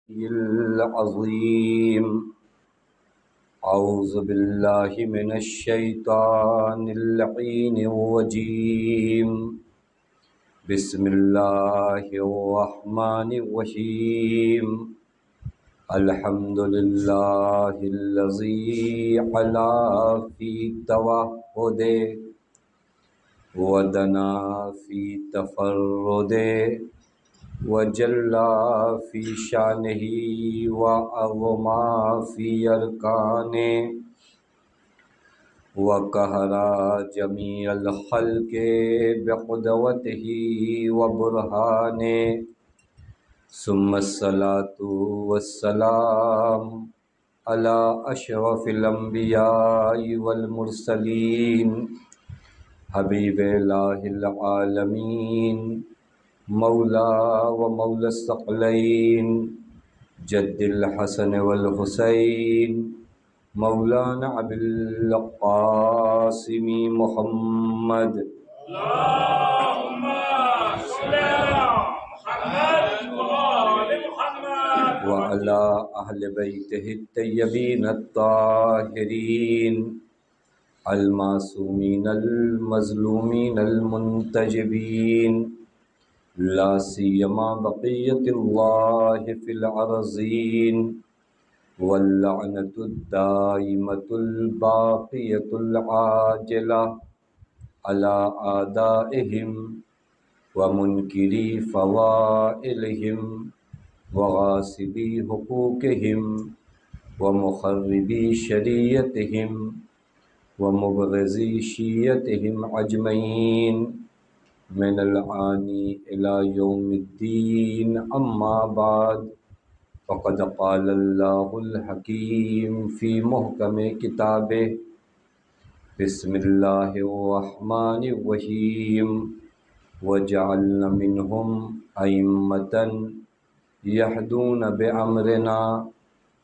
العظیم اعوذ باللہ من الشیطان اللعین الرجیم بسم اللہ الرحمن الرحیم الحمد للہ الذی علا فی توحد ودنا فی تفرد وجلا فی شانہ وعظما فی ارکانہ وقہرا جمیع الخلق بقدرتہ وبرہانہ ثم الصلاة والسلام علی اشرف الانبیاء والمرسلین حبیب الہ العالمین مولا و مولا الثقلین جد الحسن والحسین مولانا ابی القاسم محمد اللهم صل على محمد وآل محمد وعلى اہل بیتہ الطیبین الطاہرین المعصومین المظلومین المنتجبین لا سیما بقیت اللہ فی الارضین واللعنۃ الدائمۃ الباقیۃ العاجلہ علی اعدائہم ومنکری فوائلہم وغاصبی حقوقہم ومخربی شریعتہم ومبغضی شیعتہم اجمعین من العانی الی یوم الدین اما بعد فقد قال اللہ الحکیم فی محکم کتابہ بسم اللہ الرحمن الرحیم وجعلنا منہم ائمۃ یہدون بامرنا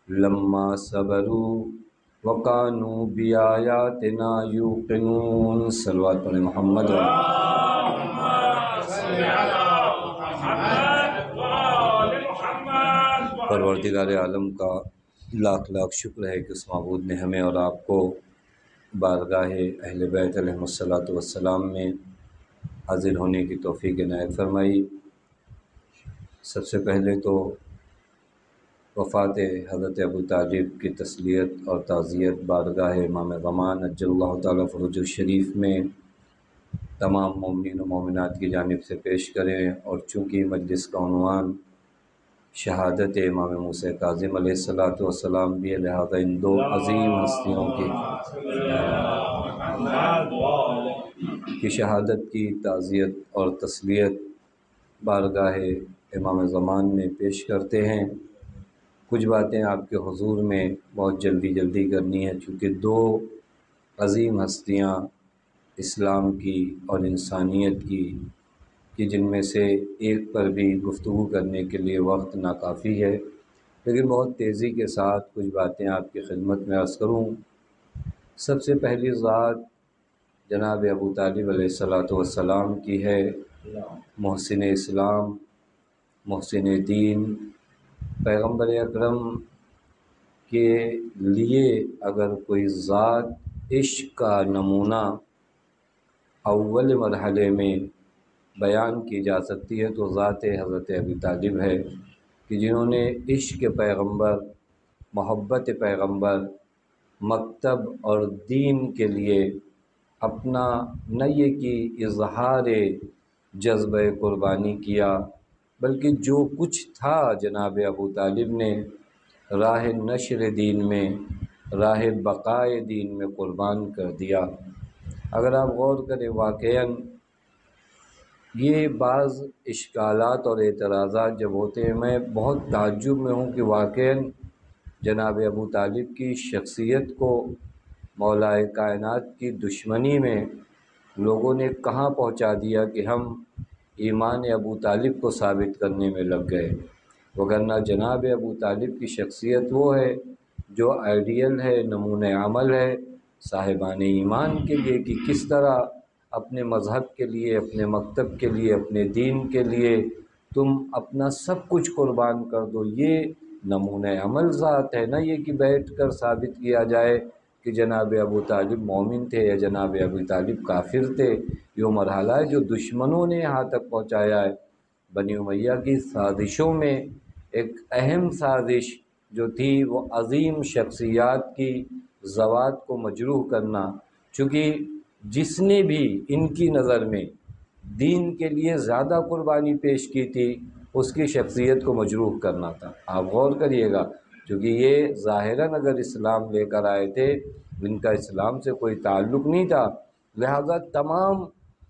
لما صبروا وکانوا بآیاتنا یوقنون صلوات پر محمد پروردگار عالم کا لاکھ لاکھ شکر ہے کہ اس معبود نے ہمیں اور آپ کو بارگاہ اہل بیت علیہم الصلوۃ والسلام میں حاضر ہونے کی توفیق عنایت فرمائی۔ سب سے پہلے تو وفات حضرت ابو طالب کی تسلیت اور تعزیت بارگاہ امام زمان عجل اللہ تعالیٰ فرجہ الشریف میں تمام مومنین و مومنات کی جانب سے پیش کریں، اور چونکہ مجلس کا عنوان شہادت امام موسیٰ کاظم علیہ الصلوۃ والسلام بھی ہے، لہذا ان دو عظیم ہستیوں کی شہادت کی تعزیت اور تسلیت بارگاہ امام زمان میں پیش کرتے ہیں۔ کچھ باتیں آپ کے حضور میں بہت جلدی کرنی ہے، چونکہ دو عظیم ہستیاں اسلام کی اور انسانیت کی کہ جن میں سے ایک پر بھی گفتگو کرنے کے لیے وقت ناکافی ہے، لیکن بہت تیزی کے ساتھ کچھ باتیں آپ کی خدمت میں عرض کروں۔ سب سے پہلی ذات جناب ابو طالب علیہ الصلوۃ والسلام کی ہے، محسن اسلام، محسن دین، پیغمبر اکرم کے لیے اگر کوئی ذات عشق کا نمونہ اول مرحلے میں بیان کی جا سکتی ہے تو ذات حضرت ابی طالب ہے، کہ جنہوں نے عشق پیغمبر، محبت پیغمبر، مکتب اور دین کے لیے اپنا نہ یہ کہ اظہار جذبہ قربانی کیا، بلکہ جو کچھ تھا جناب ابو طالب نے راہ نشر دین میں، راہ بقائے دین میں قربان کر دیا۔ اگر آپ غور کریں واقعاً یہ بعض اشکالات اور اعتراضات جب ہوتے ہیں، میں بہت تعجب میں ہوں کہ واقعاً جناب ابو طالب کی شخصیت کو مولا کائنات کی دشمنی میں لوگوں نے کہاں پہنچا دیا کہ ہم ایمان ابو طالب کو ثابت کرنے میں لگ گئے، وگرنہ جناب ابو طالب کی شخصیت وہ ہے جو آئیڈیل ہے، نمونہ عمل ہے صاحبان ایمان کے لیے، کہ کس طرح اپنے مذہب کے لیے، اپنے مکتب کے لیے، اپنے دین کے لیے تم اپنا سب کچھ قربان کر دو۔ یہ نمونہ عمل ذات ہے، نہ یہ کہ بیٹھ کر ثابت کیا جائے کہ جناب ابو طالب مومن تھے یا جناب ابو طالب کافر تھے۔ یہ مرحلہ ہے جو دشمنوں نے یہاں تک پہنچایا ہے۔ بنی امیہ کی سازشوں میں ایک اہم سازش جو تھی وہ عظیم شخصیات کی ذوات کو مجروح کرنا، چونکہ جس نے بھی ان کی نظر میں دین کے لیے زیادہ قربانی پیش کی تھی اس کی شخصیت کو مجروح کرنا تھا۔ آپ غور کریے گا، چونکہ یہ ظاہراً اگر اسلام لے کر آئے تھے، ان کا اسلام سے کوئی تعلق نہیں تھا، لہذا تمام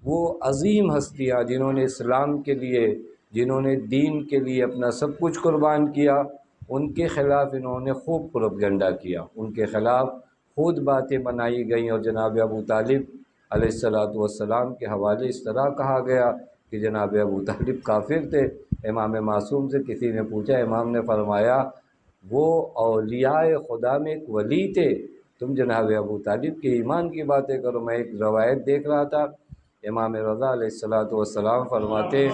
وہ عظیم ہستیاں جنہوں نے اسلام کے لیے، جنہوں نے دین کے لیے اپنا سب کچھ قربان کیا، ان کے خلاف انہوں نے خوب پروپیگنڈا کیا، ان کے خلاف خود باتیں بنائی گئیں، اور جناب ابو طالب علیہ السلام کے حوالے اس طرح کہا گیا کہ جناب ابو طالب کافر تھے۔ امام معصوم سے کسی نے پوچھا، امام نے فرمایا وہ اولیاء خدا میں ایک ولی تھے، تم جناب ابو طالب کے ایمان کی باتیں کرو۔ میں ایک روایت دیکھ رہا تھا، امام رضا علیہ السلام فرماتے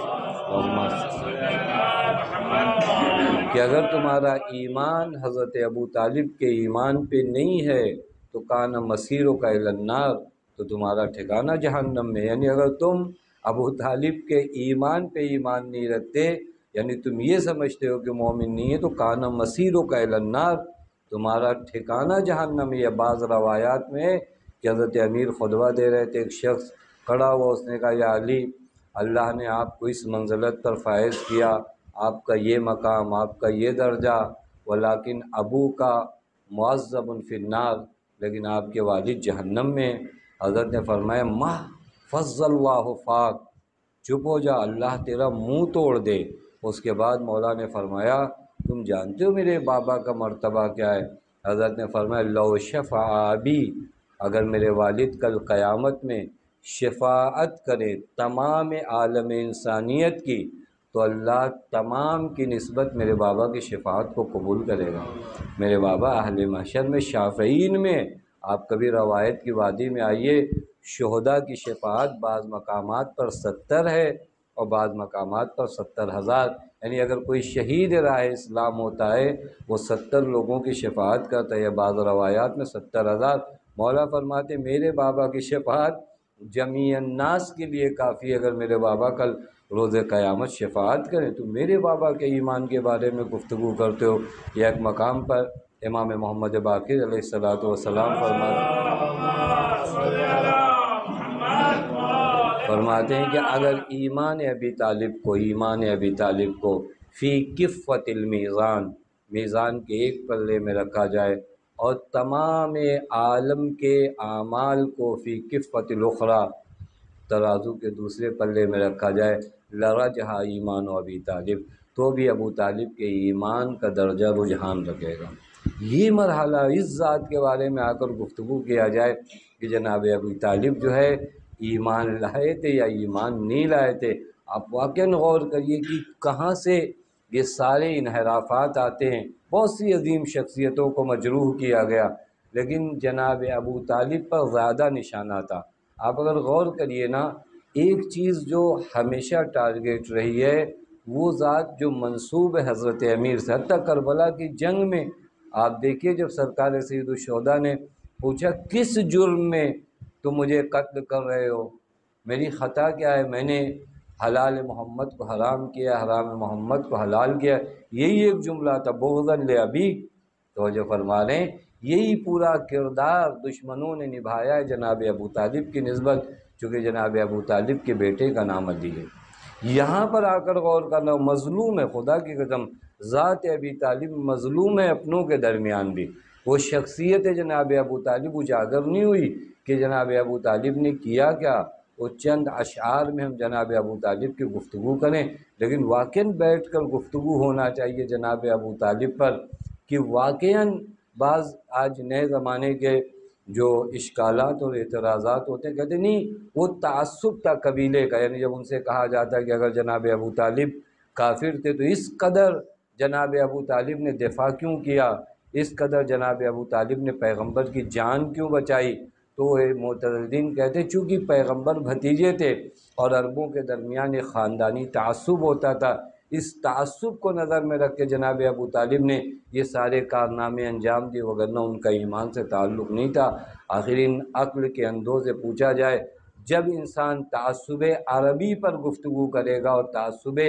کہ اگر تمہارا ایمان حضرت ابو طالب کے ایمان پہ نہیں ہے تو کان مسیروں کا الی النار، تو تمہارا ٹھکانہ جہنم میں۔ یعنی اگر تم ابو طالب کے ایمان پہ ایمان نہیں رکھتے، یعنی تم یہ سمجھتے ہو کہ مومن نہیں ہے، تو کان مسیروں کا الی النار، تمہارا ٹھکانہ جہنم میں۔ یا بعض روایات میں کہ حضرت امیر خطبہ دے رہے تھے، ایک شخص کھڑا ہوا، اس نے کہا یا علی، اللہ نے آپ کو اس منزلت پر فائز کیا، آپ کا یہ مقام، آپ کا یہ درجہ، ولیکن ابو کا معذب فی النار، لیکن آپ کے والد جہنم میں۔ حضرت نے فرمایا ما فضل اللہ فاک، چپ ہو جا، اللہ تیرا منہ توڑ دے۔ اس کے بعد مولا نے فرمایا تم جانتے ہو میرے بابا کا مرتبہ کیا ہے؟ حضرت نے فرمایا لو شفع ابی، اگر میرے والد کل قیامت میں شفاعت کرے تمام عالم انسانیت کی، تو اللہ تمام کی نسبت میرے بابا کی شفاعت کو قبول کرے گا۔ میرے بابا اہل محشر میں شافعین میں، آپ کبھی روایت کی وادی میں آئیے، شہداء کی شفاعت بعض مقامات پر 70 ہے اور بعض مقامات پر 70,000، یعنی اگر کوئی شہید راہ اسلام ہوتا ہے وہ 70 لوگوں کی شفاعت کرتا ہے، یا بعض روایات میں 70,000۔ مولا فرماتے میرے بابا کی شفاعت جمیع الناس کے لیے کافی ہے۔ اگر میرے بابا کل روز قیامت شفاعت کریں تو میرے بابا کے ایمان کے بارے میں گفتگو کرتے ہو۔ یا ایک مقام پر امام محمد باقر علیہ السلام فرماتے ہیں کہ اگر ایمان ابی طالب کو فی کفۃ المیزان، میزان کے ایک پلے میں رکھا جائے، اور تمام عالم کے اعمال کو فی کفۃ الاخری، ترازو کے دوسرے پلے میں رکھا جائے، لرجح ایمان ابی طالب، تو بھی ابو طالب کے ایمان کا درجہ رجحان رکھے گا۔ یہ مرحلہ اس ذات کے بارے میں آ کر گفتگو کیا جائے کہ جناب ابو طالب جو ہے ایمان لائے تھے یا ایمان نہیں لائے تھے۔ آپ واقعاً غور کریے کہ کہاں سے یہ سارے انحرافات آتے ہیں۔ بہت سی عظیم شخصیتوں کو مجروح کیا گیا، لیکن جناب ابو طالب پر زیادہ نشانہ تھا۔ آپ اگر غور کریے نا، ایک چیز جو ہمیشہ ٹارگیٹ رہی ہے وہ ذات جو منسوب ہے حضرت امیر سے، حتیٰ کربلا کی جنگ میں آپ دیکھیے جب سرکار سید الشہداء نے پوچھا کس جرم میں تم مجھے قتل کر رہے ہو، میری خطا کیا ہے، میں نے حلال محمد کو حرام کیا، حرام محمد کو حلال کیا، یہی ایک جملہ تھا، بغضا لابی۔ تو جو فرما رہے ہیں یہی پورا کردار دشمنوں نے نبھایا ہے جناب ابو طالب کی نسبت، چونکہ جناب ابو طالب کے بیٹے کا نام علی ہے۔ یہاں پر آ کر غور کرنا، مظلوم ہے، خدا کی قسم ذات ابی طالب مظلوم ہے اپنوں کے درمیان بھی۔ وہ شخصیت جناب ابو طالب اجاگر نہیں ہوئی کہ جناب ابو طالب نے کیا کیا۔ وہ چند اشعار میں ہم جناب ابو طالب کی گفتگو کریں، لیکن واقعاً بیٹھ کر گفتگو ہونا چاہیے جناب ابو طالب پر، کہ واقعاً بعض آج نئے زمانے کے جو اشکالات اور اعتراضات ہوتے ہیں، کہتے نہیں وہ تعصب تھا قبیلے کا، یعنی جب ان سے کہا جاتا ہے کہ اگر جناب ابو طالب کافر تھے تو اس قدر جناب ابو طالب نے دفاع کیوں کیا، اس قدر جناب ابو طالب نے پیغمبر کی جان کیوں بچائی، تو وہ معتزلین کہتے چونکہ پیغمبر بھتیجے تھے اور عربوں کے درمیان ایک خاندانی تعصب ہوتا تھا، اس تعصب کو نظر میں رکھ کے جناب ابو طالب نے یہ سارے کارنامے انجام دیے، وگرنہ ان کا ایمان سے تعلق نہیں تھا۔ آخرین عقل کے اندھوں سے پوچھا جائے، جب انسان تعصب عربی پر گفتگو کرے گا اور تعصب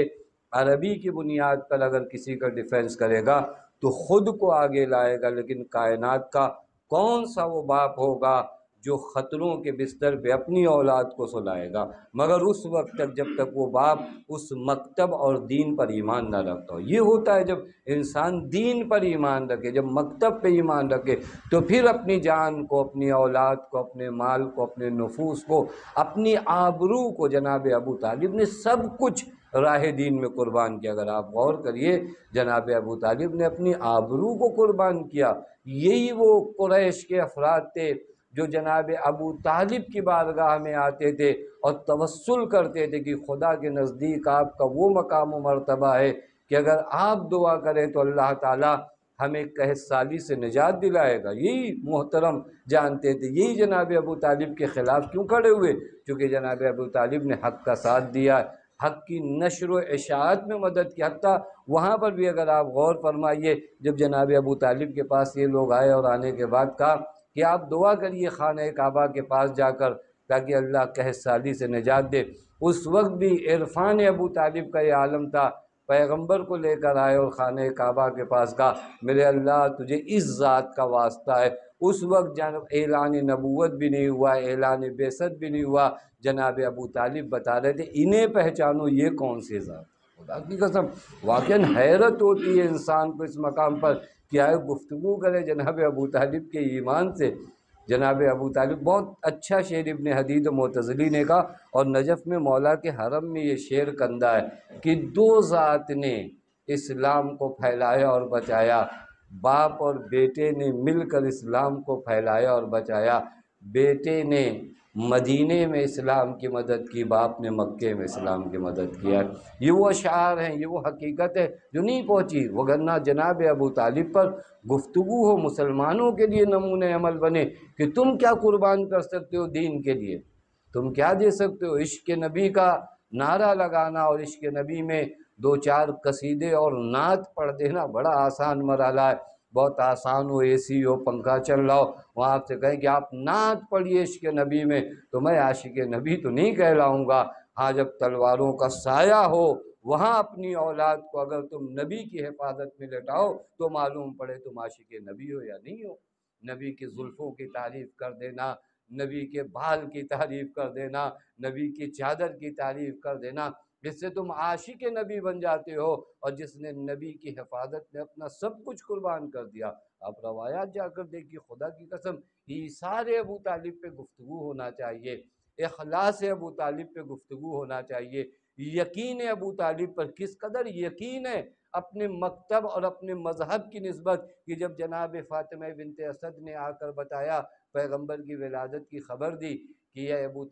عربی کی بنیاد پر اگر کسی کا ڈیفینس کرے گا تو خود کو آگے لائے گا، لیکن کائنات کا کون سا وہ باپ ہوگا جو خطروں کے بستر پہ اپنی اولاد کو سلائے گا، مگر اس وقت تک جب تک وہ باپ اس مکتب اور دین پر ایمان نہ رکھتا ہو۔ یہ ہوتا ہے جب انسان دین پر ایمان رکھے، جب مکتب پہ ایمان رکھے، تو پھر اپنی جان کو، اپنی اولاد کو، اپنے مال کو، اپنے نفوس کو، اپنی آبرو کو، جناب ابو طالب نے سب کچھ راہ دین میں قربان کیا۔ اگر آپ غور کریے، جناب ابو طالب نے اپنی آبرو کو قربان کیا۔ یہی وہ قریش کے افراد تھے جو جناب ابو طالب کی بارگاہ میں آتے تھے اور توسل کرتے تھے کہ خدا کے نزدیک آپ کا وہ مقام و مرتبہ ہے کہ اگر آپ دعا کریں تو اللہ تعالیٰ ہمیں قحط سالی سے نجات دلائے گا۔ یہی محترم جانتے تھے، یہی جناب ابو طالب کے خلاف کیوں کھڑے ہوئے؟ کیونکہ جناب ابو طالب نے حق کا ساتھ دیا، حق کی نشر و اشاعت میں مدد کی۔ حتیٰ وہاں پر بھی اگر آپ غور فرمائیے، جب جناب ابو طالب کے پاس یہ لوگ آئے اور آنے کے بعد کہا کہ آپ دعا کریے خانہ کعبہ کے پاس جا کر تاکہ اللہ قحط سالی سے نجات دے، اس وقت بھی عرفان ابو طالب کا یہ عالم تھا، پیغمبر کو لے کر آئے اور خانہ کعبہ کے پاس کہا میرے اللہ تجھے اس ذات کا واسطہ ہے۔ اس وقت جناب اعلان نبوت بھی نہیں ہوا، اعلان بعثت بھی نہیں ہوا، جناب ابو طالب بتا رہے تھے انہیں پہچانو، یہ کون سی ذات؟ خدا کی قسم واقعاً حیرت ہوتی ہے انسان کو اس مقام پر کہ آئے گفتگو کرے جناب ابو طالب کے ایمان سے۔ جناب ابو طالب بہت اچھا شعر ابن حدید معتزلی نے کہا، اور نجف میں مولا کے حرم میں یہ شعر کندہ ہے کہ دو ذات نے اسلام کو پھیلایا اور بچایا، باپ اور بیٹے نے مل کر اسلام کو پھیلایا اور بچایا۔ بیٹے نے مدینے میں اسلام کی مدد کی، باپ نے مکے میں اسلام کی مدد کیا۔ یہ وہ اشعار ہیں، یہ وہ حقیقت ہے جو نہیں پہنچی، وگرنہ جناب ابو طالب پر گفتگو ہو، مسلمانوں کے لیے نمونہ عمل بنے کہ تم کیا قربان کر سکتے ہو دین کے لیے، تم کیا دے سکتے ہو۔ عشق نبی کا نعرہ لگانا اور عشق نبی میں دو چار قصیدے اور نعت پڑھ دینا بڑا آسان مرحلہ ہے۔ بہت آسان ہو، اے سی ہو، پنکھا چل رہا ہو، وہاں آپ سے کہیں کہ آپ نعت پڑھیے عشق نبی میں، تو میں عاشق نبی تو نہیں کہلاؤں گا۔ ہاں جب تلواروں کا سایہ ہو وہاں اپنی اولاد کو اگر تم نبی کی حفاظت میں لٹاؤ تو معلوم پڑے تم عاشق نبی ہو یا نہیں ہو۔ نبی کی زلفوں کی تعریف کر دینا، نبی کے بال کی تعریف کر دینا، نبی کی چادر کی تعریف کر دینا، جس سے تم عاشق نبی بن جاتے ہو، اور جس نے نبی کی حفاظت میں اپنا سب کچھ قربان کر دیا۔ آپ روایات جا کر دیکھیے، خدا کی قسم ایثار ابو طالب پہ گفتگو ہونا چاہیے، اخلاص ابو طالب پہ گفتگو ہونا چاہیے، یقین ابو طالب پر کس قدر یقین ہے اپنے مکتب اور اپنے مذہب کی نسبت، کہ جب جناب فاطمہ بنت اسد نے آ کر بتایا، پیغمبر کی ولادت کی خبر دی کہ اے ابو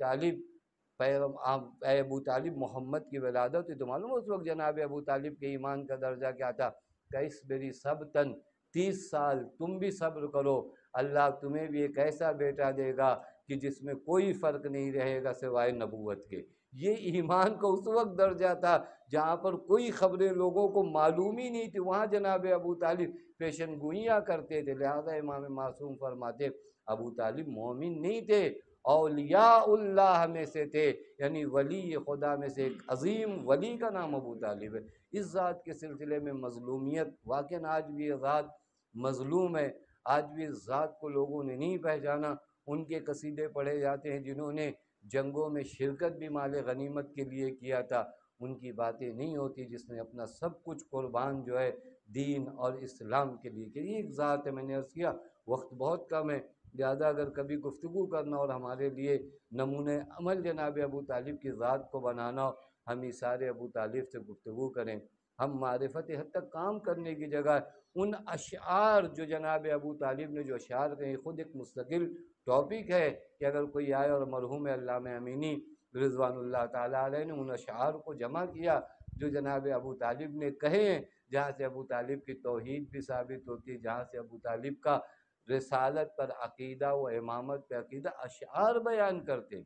طالب محمد کی ولادت ہوئی، تو معلوم اس وقت جناب ابو طالب کے ایمان کا درجہ کیا تھا کہ اس میری سبتن 30 سال تم بھی صبر کرو، اللہ تمہیں بھی ایک ایسا بیٹا دے گا کہ جس میں کوئی فرق نہیں رہے گا سوائے نبوت کے۔ یہ ایمان کا اس وقت درجہ تھا جہاں پر کوئی خبریں لوگوں کو معلوم ہی نہیں تھی، وہاں جناب ابو طالب پیشن گوئیاں کرتے تھے۔ لہذا امام معصوم فرماتے ابو طالب مومن نہیں تھے، اولیاء اللہ میں سے تھے، یعنی ولی خدا میں سے ایک عظیم ولی کا نام ابو طالب ہے۔ اس ذات کے سلسلے میں مظلومیت واقعاً آج بھی یہ ذات مظلوم ہے، آج بھی اس ذات کو لوگوں نے نہیں پہچانا۔ ان کے قصیدے پڑھے جاتے ہیں جنہوں نے جنگوں میں شرکت بھی مال غنیمت کے لیے کیا تھا، ان کی باتیں نہیں ہوتی جس نے اپنا سب کچھ قربان جو ہے دین اور اسلام کے لیے کیا۔ یہ ایک ذات ہے، میں نے عرض کیا وقت بہت کم ہے، لہٰذا اگر کبھی گفتگو کرنا اور ہمارے لیے نمونہ عمل جناب ابو طالب کی ذات کو بنانا، ہم ایثار ابو طالب سے گفتگو کریں۔ ہم معرفت حد تک کام کرنے کی جگہ ان اشعار جو جناب ابو طالب نے جو اشعار کہیں، خود ایک مستقل ٹاپک ہے کہ اگر کوئی آئے اور مرحوم علامہ امینی رضوان اللہ تعالیٰ علیہ نے ان اشعار کو جمع کیا جو جناب ابو طالب نے کہے ہیں، جہاں سے ابو طالب کی توحید بھی ثابت ہوتی ہے، جہاں سے ابو طالب کا رسالت پر عقیدہ و امامت پہ عقیدہ اشعار بیان کرتے۔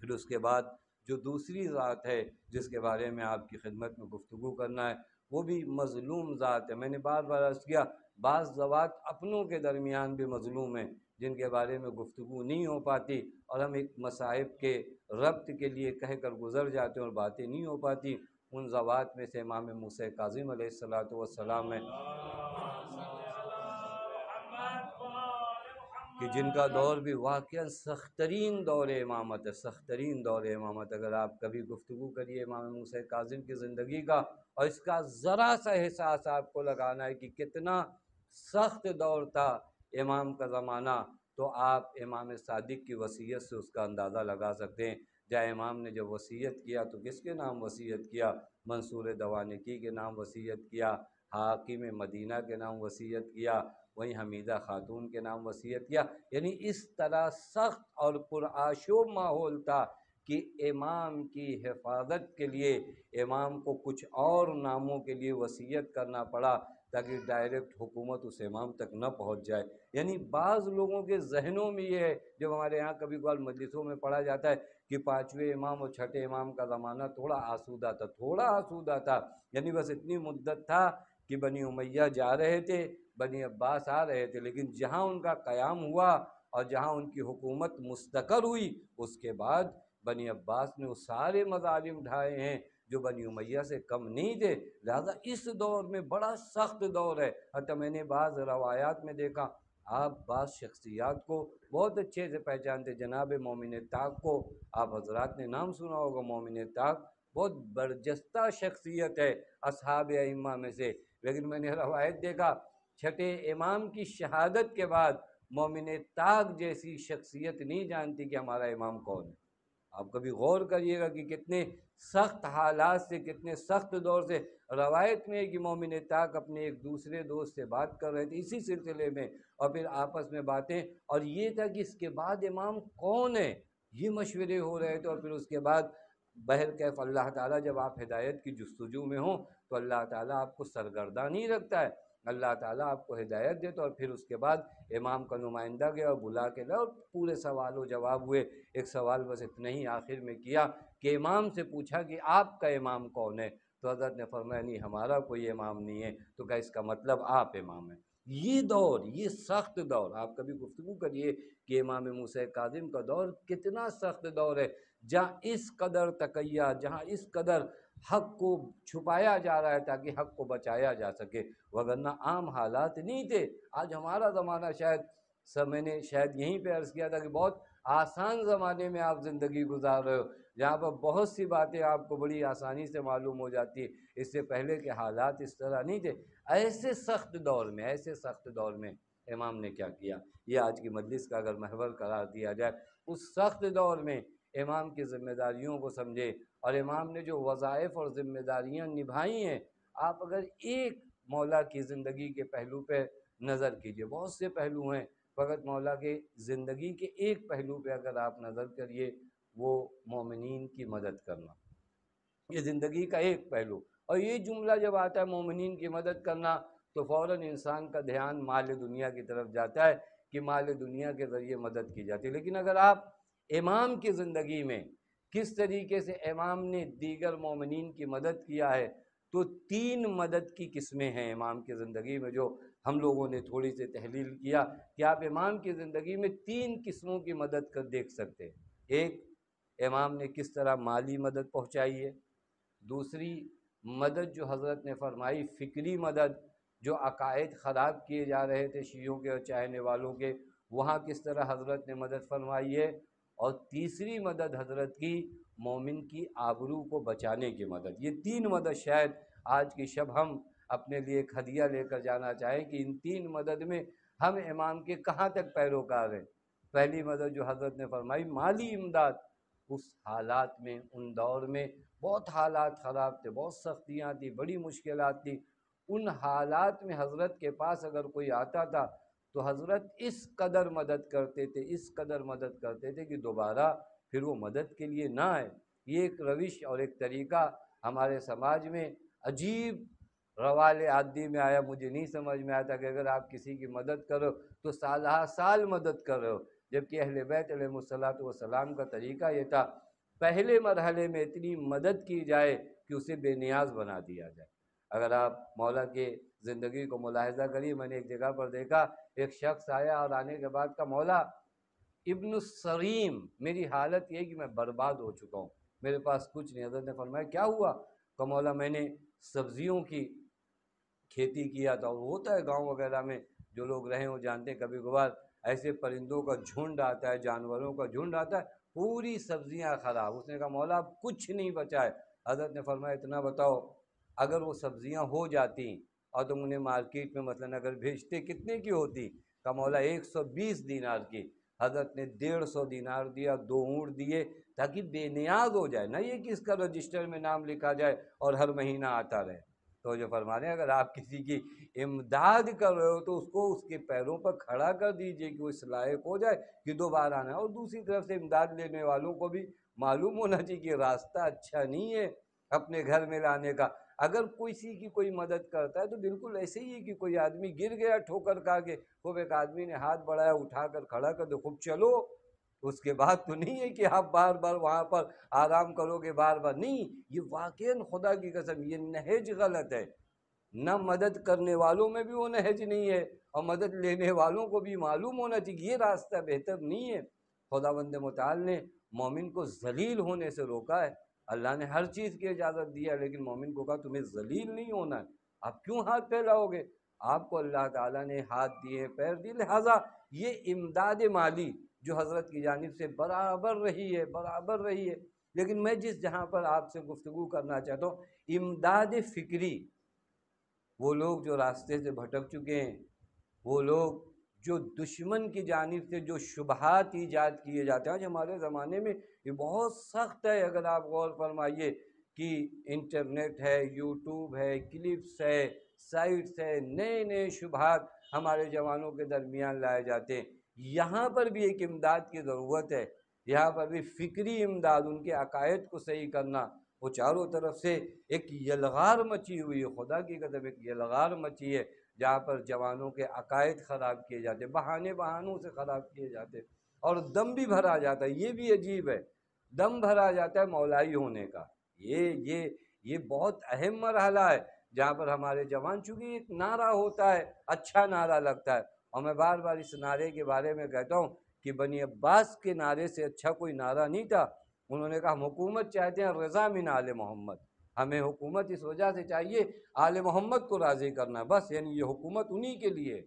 پھر اس کے بعد جو دوسری ذات ہے جس کے بارے میں آپ کی خدمت میں گفتگو کرنا ہے وہ بھی مظلوم ذات ہے۔ میں نے بار بار عرض کیا بعض ذوات اپنوں کے درمیان بھی مظلوم ہیں جن کے بارے میں گفتگو نہیں ہو پاتی، اور ہم ایک مصائب کے ربط کے لیے کہہ کر گزر جاتے ہیں اور باتیں نہیں ہو پاتی۔ ان ذوات میں سے امام موسیٰ کاظم علیہ السلام ہے کہ جن کا دور بھی واقعا سخت ترین دور امامت ہے، سخت ترین دور امامت۔ اگر آپ کبھی گفتگو کریے امام موسیٰ کاظم کی زندگی کا اور اس کا ذرا سا احساس آپ کو لگانا ہے کہ کتنا سخت دور تھا امام کا زمانہ، تو آپ امام صادق کی وصیت سے اس کا اندازہ لگا سکتے ہیں۔ جہاں امام نے جب وصیت کیا تو کس کے نام وصیت کیا؟ منصور دوانقی کے نام وصیت کیا، حاکم مدینہ کے نام وصیت کیا، وہیں حمیدہ خاتون کے نام وصیت کیا۔ یعنی اس طرح سخت اور پرآشوب ماحول تھا کہ امام کی حفاظت کے لیے امام کو کچھ اور ناموں کے لیے وصیت کرنا پڑا تاکہ ڈائریکٹ حکومت اس امام تک نہ پہنچ جائے۔ یعنی بعض لوگوں کے ذہنوں میں یہ ہے، جب ہمارے یہاں کبھی کبھار مجلسوں میں پڑھا جاتا ہے کہ پانچویں امام اور چھٹے امام کا زمانہ تھوڑا آسودہ تھا، تھوڑا آسودہ تھا، یعنی بس اتنی مدت تھا کہ بنی امیہ جا رہے تھے، بنی عباس آ رہے تھے، لیکن جہاں ان کا قیام ہوا اور جہاں ان کی حکومت مستقر ہوئی اس کے بعد بنی عباس نے وہ سارے مظالم ڈھائے ہیں جو بنی امیہ سے کم نہیں تھے۔ لہذا اس دور میں بڑا سخت دور ہے۔ حتیٰ میں نے بعض روایات میں دیکھا، آپ بعض شخصیات کو بہت اچھے سے پہچانتے، جناب مومن طاق کو آپ حضرات نے نام سنا ہوگا۔ مومن طاق بہت برجستہ شخصیت ہے اصحاب ائمہ میں سے، لیکن میں نے روایت دیکھا چھٹے امام کی شہادت کے بعد مومن طاق جیسی شخصیت نہیں جانتی کہ ہمارا امام کون ہے۔ آپ کبھی غور کریے گا کہ کتنے سخت حالات سے، کتنے سخت دور سے روایت میں ہے کہ مومن طاق اپنے ایک دوسرے دوست سے بات کر رہے تھے اسی سلسلے میں، اور پھر آپس میں باتیں، اور یہ تھا کہ اس کے بعد امام کون ہے یہ مشورے ہو رہے تھے۔ اور پھر اس کے بعد بہرکیف اللہ تعالیٰ جب آپ ہدایت کی جستجو میں ہوں تو اللہ تعالیٰ آپ کو سرگرداں نہیں رکھتا ہے، اللہ تعالیٰ آپ کو ہدایت دیتا، اور پھر اس کے بعد امام کا نمائندہ گیا اور بلا کے لاؤ، پورے سوال و جواب ہوئے۔ ایک سوال بس اتنا ہی آخر میں کیا کہ امام سے پوچھا کہ آپ کا امام کون ہے؟ تو حضرت نے فرمایا نہیں ہمارا کوئی امام نہیں ہے۔ تو کہا اس کا مطلب آپ امام ہیں۔ یہ دور، یہ سخت دور، آپ کبھی گفتگو کریے کہ امام موسیٰ کاظم کا دور کتنا سخت دور ہے، جہاں اس قدر تقیہ، جہاں اس قدر حق کو چھپایا جا رہا ہے تاکہ حق کو بچایا جا سکے، وگرنہ عام حالات نہیں تھے۔ آج ہمارا زمانہ شاید میں نے شاید یہیں پہ عرض کیا تھا کہ بہت آسان زمانے میں آپ زندگی گزار رہے ہو، جہاں پر بہت سی باتیں آپ کو بڑی آسانی سے معلوم ہو جاتی ہے۔ اس سے پہلے کے حالات اس طرح نہیں تھے۔ ایسے سخت دور میں، ایسے سخت دور میں امام نے کیا کیا، یہ آج کی مجلس کا اگر محور قرار دیا جائے۔ اس سخت دور میں امام کی ذمہ داریوں کو سمجھے، اور امام نے جو وظائف اور ذمہ داریاں نبھائی ہیں، آپ اگر ایک مولا کی زندگی کے پہلو پہ نظر کیجئے، بہت سے پہلو ہیں، فقط مولا کے زندگی کے ایک پہلو پہ اگر آپ نظر کریے، وہ مومنین کی مدد کرنا، یہ زندگی کا ایک پہلو۔ اور یہ جملہ جب آتا ہے مومنین کی مدد کرنا تو فوراً انسان کا دھیان مال دنیا کی طرف جاتا ہے کہ مال دنیا کے ذریعے مدد کی جاتی ہے۔ لیکن اگر آپ امام کی زندگی میں کس طریقے سے امام نے دیگر مومنین کی مدد کیا ہے، تو تین مدد کی قسمیں ہیں امام کی زندگی میں، جو ہم لوگوں نے تھوڑی سی تحلیل کیا کہ آپ امام کی زندگی میں تین قسموں کی مدد کر دیکھ سکتے ہیں۔ ایک، امام نے کس طرح مالی مدد پہنچائی ہے۔ دوسری مدد جو حضرت نے فرمائی فکری مدد، جو عقائد خراب کیے جا رہے تھے شیعوں کے اور چاہنے والوں کے، وہاں کس طرح حضرت نے مدد فرمائی ہے۔ اور تیسری مدد حضرت کی مومن کی آبرو کو بچانے کی مدد۔ یہ تین مدد شاید آج کی شب ہم اپنے لیے ایک ہدیہ لے کر جانا چاہیں کہ ان تین مدد میں ہم امام کے کہاں تک پیروکار ہیں۔ پہلی مدد جو حضرت نے فرمائی مالی امداد، اس حالات میں، ان دور میں بہت حالات خراب تھے، بہت سختیاں تھیں، بڑی مشکلات تھیں۔ ان حالات میں حضرت کے پاس اگر کوئی آتا تھا تو حضرت اس قدر مدد کرتے تھے، اس قدر مدد کرتے تھے کہ دوبارہ پھر وہ مدد کے لیے نہ آئے۔ یہ ایک روش اور ایک طریقہ ہمارے سماج میں عجیب روال عادی میں آیا، مجھے نہیں سمجھ میں آتا کہ اگر آپ کسی کی مدد کرو تو سالہ سال مدد کر رہے ہو، جبکہ اہل بیت علیہ الصلوۃ والسلام کا طریقہ یہ تھا پہلے مرحلے میں اتنی مدد کی جائے کہ اسے بے نیاز بنا دیا جائے۔ اگر آپ مولا کے زندگی کو ملاحظہ کریے، میں نے ایک جگہ پر دیکھا ایک شخص آیا اور آنے کے بعد کہا مولا ابن السریم، میری حالت یہ ہے کہ میں برباد ہو چکا ہوں، میرے پاس کچھ نہیں۔ حضرت نے فرمایا کیا ہوا؟ کہ مولا میں نے سبزیوں کی کھیتی کیا تھا، اور ہوتا ہے گاؤں وغیرہ میں جو لوگ رہے ہوں جانتے ہیں کبھی کبھار ایسے پرندوں کا جھنڈ آتا ہے، جانوروں کا جھنڈ آتا ہے، پوری سبزیاں خراب۔ اس نے کہا مولا اب کچھ نہیں بچا ہے۔ حضرت نے فرمایا اتنا بتاؤ، اگر وہ سبزیاں ہو جاتی اور تم انہیں مارکیٹ میں مثلاً اگر بھیجتے کتنے کی ہوتی؟ کہا مولا 120 دینار کی۔ حضرت نے 150 دینار دیا، 2 اونٹ دیے تاکہ بے نیاز ہو جائے، نہ یہ کہ اس کا رجسٹر میں نام لکھا جائے اور ہر مہینہ آتا رہے۔ تو جو فرما رہے ہیں اگر آپ کسی کی امداد کر رہے ہو تو اس کو اس کے پیروں پر کھڑا کر دیجئے کہ وہ اس لائق ہو جائے کہ دوبارہ آنا ہے۔ اور دوسری طرف سے امداد لینے والوں کو بھی معلوم ہونا چاہیے کہ راستہ اچھا نہیں ہے اپنے گھر میں لانے کا۔ اگر کسی کی کوئی مدد کرتا ہے تو بالکل ایسے ہی ہے کہ کوئی آدمی گر گیا ٹھوکر کھا کے، خوب ایک آدمی نے ہاتھ بڑھایا اٹھا کر کھڑا کر دو، خوب چلو۔ اس کے بعد تو نہیں ہے کہ آپ بار بار وہاں پر آرام کرو گے، بار بار نہیں۔ یہ واقعاً خدا کی قسم یہ نہج غلط ہے۔ نہ مدد کرنے والوں میں بھی وہ نہج نہیں ہے اور مدد لینے والوں کو بھی معلوم ہونا چاہیے یہ راستہ بہتر نہیں ہے۔ خداوند متعال نے مومن کو ذلیل ہونے سے روکا ہے۔ اللہ نے ہر چیز کی اجازت دی ہے، لیکن مومن کو کہا تمہیں ذلیل نہیں ہونا ہے۔ آپ کیوں ہاتھ پھیلاؤ گے؟ آپ کو اللہ تعالیٰ نے ہاتھ دیے، پیر دیے، لہٰذا یہ امداد مالی جو حضرت کی جانب سے برابر رہی ہے۔ لیکن میں جہاں پر آپ سے گفتگو کرنا چاہتا ہوں، امداد فکری، وہ لوگ جو راستے سے بھٹک چکے ہیں، وہ لوگ جو دشمن کی جانب سے جو شبہات ایجاد کیے جاتے ہیں۔ آج ہمارے زمانے میں یہ بہت سخت ہے، اگر آپ غور فرمائیے کہ انٹرنیٹ ہے، یوٹیوب ہے، کلپس ہے، سائٹس ہے، نئے نئے شبہات ہمارے جوانوں کے درمیان لائے جاتے ہیں۔ یہاں پر بھی ایک امداد کی ضرورت ہے، یہاں پر بھی فکری امداد، ان کے عقائد کو صحیح کرنا۔ وہ چاروں طرف سے ایک یلغار مچی ہوئی ہے، خدا کی قسم ایک یلغار مچی ہے، جہاں پر جوانوں کے عقائد خراب کیے جاتے، بہانوں سے خراب کیے جاتے، اور دم بھی بھرا جاتا ہے۔ یہ بھی عجیب ہے، دم بھرا جاتا ہے مولائی ہونے کا۔ یہ بہت اہم مرحلہ ہے جہاں پر ہمارے جوان، چونکہ ایک نعرہ ہوتا ہے، اچھا نعرہ لگتا ہے، اور میں بار بار اس نعرے کے بارے میں کہتا ہوں کہ بنی عباس کے نعرے سے اچھا کوئی نعرہ نہیں تھا۔ انہوں نے کہا ہم حکومت چاہتے ہیں رضا من آل محمد، ہمیں حکومت اس وجہ سے چاہیے آل محمد کو راضی کرنا، بس، یعنی یہ حکومت انہی کے لیے۔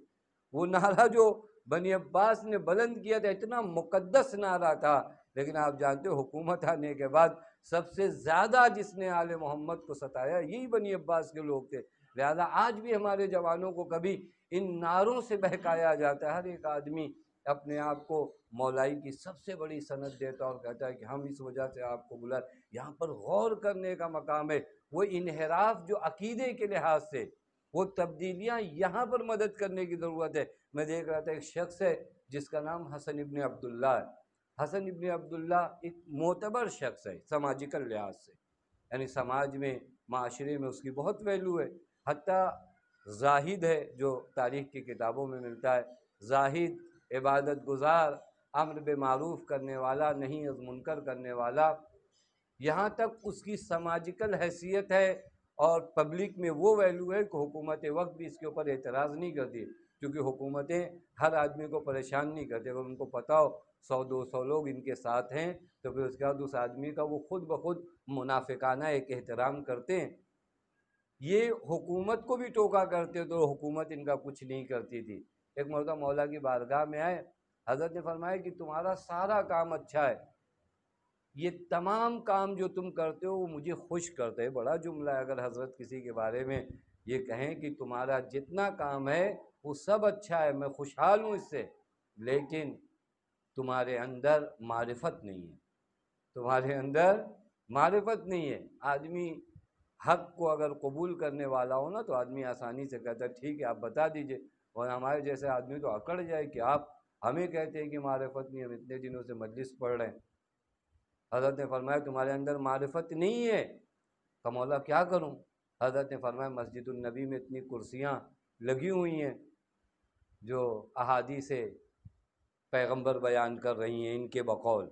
وہ نعرہ جو بنی عباس نے بلند کیا تھا اتنا مقدس نعرہ تھا، لیکن آپ جانتے ہو حکومت آنے کے بعد سب سے زیادہ جس نے آل محمد کو ستایا یہی بنی عباس کے لوگ تھے۔ لہذا آج بھی ہمارے جوانوں کو کبھی ان نعروں سے بہکایا جاتا ہے۔ ہر ایک آدمی اپنے آپ کو مولائی کی سب سے بڑی سند دیتا اور کہتا ہے کہ ہم اس وجہ سے آپ کو بلائے۔ یہاں پر غور کرنے کا مقام ہے، وہ انحراف جو عقیدے کے لحاظ سے، وہ تبدیلیاں یہاں پر مدد کرنے کی ضرورت ہے۔ میں دیکھ رہا تھا ایک شخص ہے جس کا نام حسن ابن عبداللہ ہے۔ حسن ابن عبداللہ ایک معتبر شخص ہے سماجیکل لحاظ سے، یعنی سماج میں، معاشرے میں اس کی بہت ویلیو ہے۔ حتیٰ زاہد ہے جو تاریخ کی کتابوں میں ملتا ہے، زاہد، عبادت گزار، امر بالمعروف کرنے والا، نہی از منکر کرنے والا، یہاں تک اس کی سماجیکل حیثیت ہے اور پبلک میں وہ ویلیو ہے کہ حکومت وقت بھی اس کے اوپر اعتراض نہیں کرتی، کیونکہ حکومتیں ہر آدمی کو پریشان نہیں کرتی۔ اگر ان کو پتہ ہو 100-200 لوگ ان کے ساتھ ہیں تو پھر اس کے بعد اس آدمی کا وہ خود بخود منافقانہ ایک احترام کرتے ہیں۔ یہ حکومت کو بھی ٹوکا کرتے تو حکومت ان کا کچھ نہیں کرتی تھی۔ ایک مرتبہ مولا کی بارگاہ میں آئے، حضرت نے فرمایا کہ تمہارا سارا کام اچھا ہے، یہ تمام کام جو تم کرتے ہو وہ مجھے خوش کرتے ہیں۔ بڑا جملہ ہے، اگر حضرت کسی کے بارے میں یہ کہیں کہ تمہارا جتنا کام ہے وہ سب اچھا ہے، میں خوشحال ہوں اس سے، لیکن تمہارے اندر معرفت نہیں ہے، تمہارے اندر معرفت نہیں ہے۔ آدمی حق کو اگر قبول کرنے والا ہو نا تو آدمی آسانی سے کہتا ہے ٹھیک ہے آپ بتا دیجئے، اور ہمارے جیسے آدمی تو اکڑ جائے کہ آپ ہمیں کہتے ہیں کہ معرفت نہیں، ہم اتنے دنوں سے مجلس پڑھ رہے ہیں۔ حضرت نے فرمایا تمہارے اندر معرفت نہیں ہے، کہ مولا کیا کروں؟ حضرت نے فرمایا مسجد النبی میں اتنی کرسیاں لگی ہوئی ہیں جو احادیث پیغمبر بیان کر رہی ہیں ان کے بقول،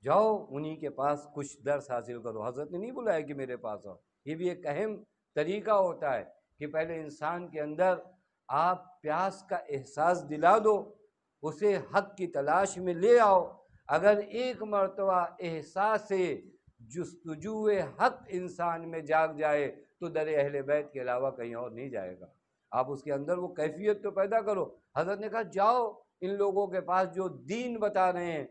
جاؤ انہی کے پاس کچھ درس حاصل کرو۔ حضرت نے نہیں بلایا کہ میرے پاس آؤ۔ یہ بھی ایک اہم طریقہ ہوتا ہے کہ پہلے انسان کے اندر آپ پیاس کا احساس دلا دو، اسے حق کی تلاش میں لے آؤ۔ اگر ایک مرتبہ احساس جستجو حق انسان میں جاگ جائے تو در اہل بیت کے علاوہ کہیں اور نہیں جائے گا۔ آپ اس کے اندر وہ کیفیت تو پیدا کرو۔ حضرت نے کہا جاؤ ان لوگوں کے پاس جو دین بتا رہے ہیں،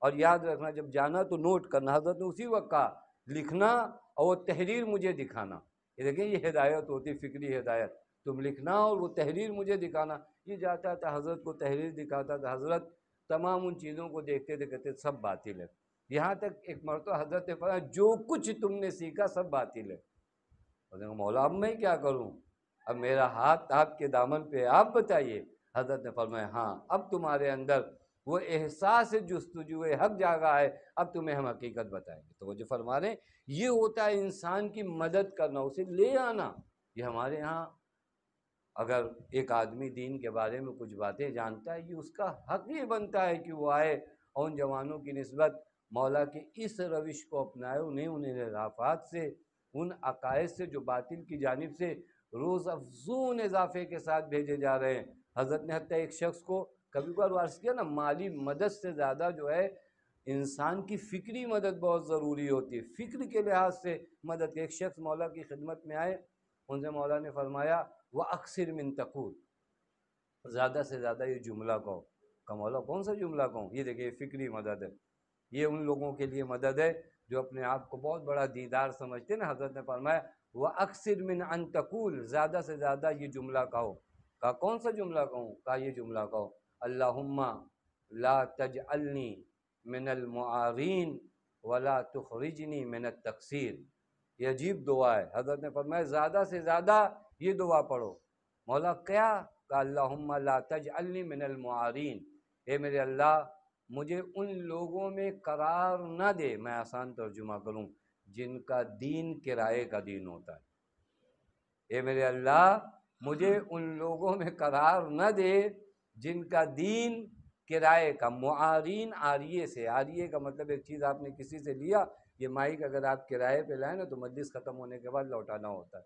اور یاد رکھنا جب جانا تو نوٹ کرنا۔ حضرت نے اسی وقت کہا لکھنا اور وہ تحریر مجھے دکھانا۔ یہ دیکھیں یہ ہدایت ہوتی، فکری ہدایت، تم لکھنا اور وہ تحریر مجھے دکھانا۔ یہ جاتا تھا حضرت کو تحریر دکھاتا تھا، حضرت تمام ان چیزوں کو دیکھتے تھے، کہتے سب باطل ہے۔ یہاں تک ایک مرتبہ حضرت نے فرمایا جو کچھ تم نے سیکھا سب باطل ہے۔ حضرت نے کہا مولا اب میں کیا کروں، اب میرا ہاتھ آپ کے دامن پہ، آپ بتائیے۔ حضرت نے فرمایا ہاں اب تمہارے اندر وہ احساس جستجو حق جاگا ہے، اب تمہیں ہم حقیقت بتائیں گے۔ تو وہ جو فرما رہے ہیں یہ ہوتا ہے انسان کی مدد کرنا، اسے لے آنا۔ یہ ہمارے ہاں اگر ایک آدمی دین کے بارے میں کچھ باتیں جانتا ہے، یہ اس کا حق ہی بنتا ہے کہ وہ آئے اور ان جوانوں کی نسبت مولا کے اس روش کو اپنائے، انہیں انحرافات سے، ان عقائد سے جو باطل کی جانب سے روز افزون اضافے کے ساتھ بھیجے جا رہے ہیں۔ حضرت نے حتیٰ ایک شخص کو کبھی کبھار عرض کیا نا، مالی مدد سے زیادہ جو ہے انسان کی فکری مدد بہت ضروری ہوتی ہے، فکر کے لحاظ سے مدد کے۔ ایک شخص مولا کی خدمت میں آئے، ان سے مولا نے فرمایا وَأَكْثِرْ مِن تَقُولْ، زیادہ سے زیادہ یہ جملہ کہو۔ کہ مولا کون سا جملہ کہوں؟ یہ دیکھیں فکری مدد ہے، یہ ان لوگوں کے لیے مدد ہے جو اپنے آپ کو بہت بڑا دیدار سمجھتے ہیں نا۔ حضرت نے فرمایا وَأَكْثِرْ مِنْ أَن تَقُولْ، زیادہ سے زیادہ یہ جملہ کہو۔ کہا کون سا جملہ کہوں؟ کہا یہ جملہ کہو اللہم لا تجعلنی من المعارین ولا تخرجنی من التقصیر۔ یہ عجیب دعا ہے۔ حضرت نے فرمایا زیادہ سے زیادہ یہ دعا پڑھو۔ مولا کیا؟ کہ اللہم لا تجعلنی من المعارین، اے میرے اللہ مجھے ان لوگوں میں قرار نہ دے، میں آسان ترجمہ کروں، جن کا دین کرائے کا دین ہوتا ہے۔ اے میرے اللہ مجھے ان لوگوں میں قرار نہ دے جن کا دین کرائے کا، معارین آریے سے، آریے کا مطلب ایک چیز آپ نے کسی سے لیا، یہ مائک اگر آپ کرائے پہ لائیں نا تو مجلس ختم ہونے کے بعد لوٹانا ہوتا ہے۔